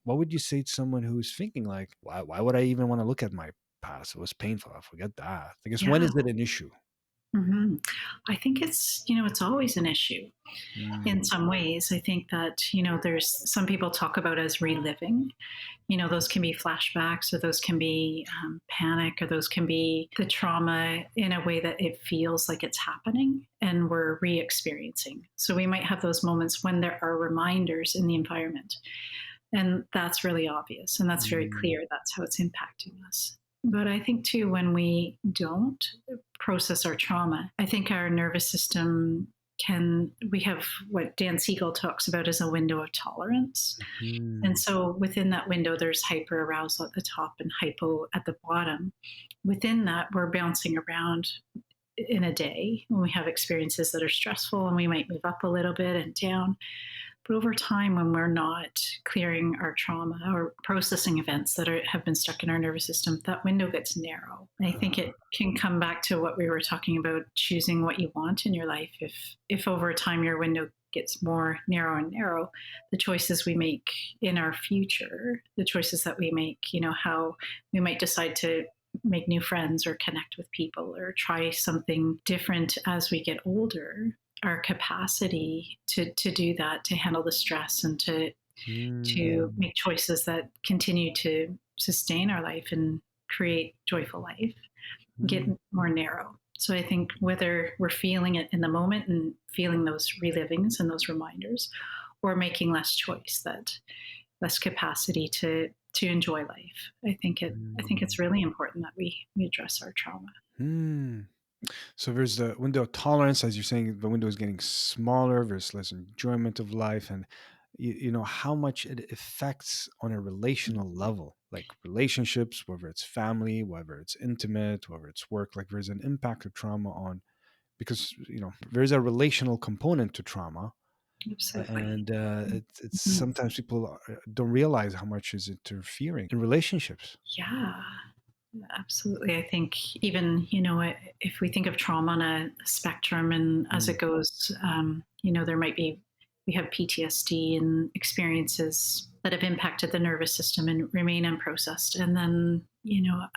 what would you say to someone who's thinking like, why would I even want to look at my past? It was painful. I forget that. I guess when Yeah. is it an issue? hmm I think it's always an issue in Mm, some ways. I think that, there's some people talk about as reliving. Those can be flashbacks, or those can be panic, or those can be the trauma in a way that it feels like it's happening and we're re experiencing. So we might have those moments when there are reminders in the environment. And that's really obvious and that's very mm, clear. That's how it's impacting us. But I think too, when we don't process our trauma, I think our nervous system we have what Dan Siegel talks about as a window of tolerance. And mm, so within that window, there's hyper arousal at the top and hypo at the bottom. Within that, we're bouncing around in a day when we have experiences that are stressful, and we might move up a little bit and down. But over time, when we're not clearing our trauma or processing events that have been stuck in our nervous system, that window gets narrow. And I think it can come back to what we were talking about, choosing what you want in your life. If over time your window gets more narrow and narrow, the choices we make in our future, the choices that we make, how we might decide to make new friends or connect with people or try something different as we get older, our capacity to do that, to handle the stress and to mm, make choices that continue to sustain our life and create joyful life get mm. more narrow. So I think whether we're feeling it in the moment and feeling those relivings and those reminders, or making less choice, that less capacity to enjoy life. I think it's Mm. really important that we address our trauma. Hmm. So there's the window of tolerance, as you're saying, the window is getting smaller. There's less enjoyment of life, and you know how much it affects on a relational level, like relationships, whether it's family, whether it's intimate, whether it's work. Like there's an impact of trauma on because there's a relational component to trauma, Absolutely. and it's Mhm. sometimes people don't realize how much is interfering in relationships. Yeah, absolutely. I think even, if we think of trauma on a spectrum and as Mm, it goes, there might be, we have PTSD and experiences that have impacted the nervous system and remain unprocessed. And then,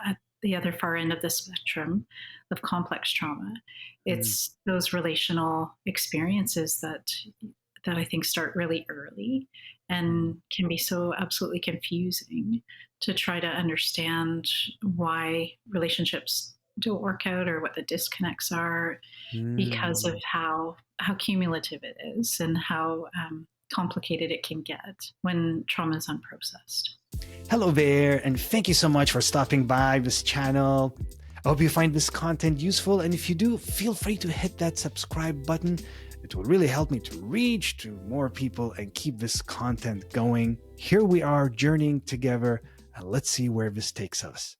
at the other far end of the spectrum of complex trauma, mm, it's those relational experiences that I think start really early mm, and can be so absolutely confusing to try to understand why relationships don't work out or what the disconnects are because of mm. how cumulative it is and how complicated it can get when trauma is unprocessed. Hello there, and thank you so much for stopping by this channel. I hope you find this content useful, and if you do, feel free to hit that subscribe button. It will really help me to reach to more people and keep this content going. Here we are journeying together, and let's see where this takes us.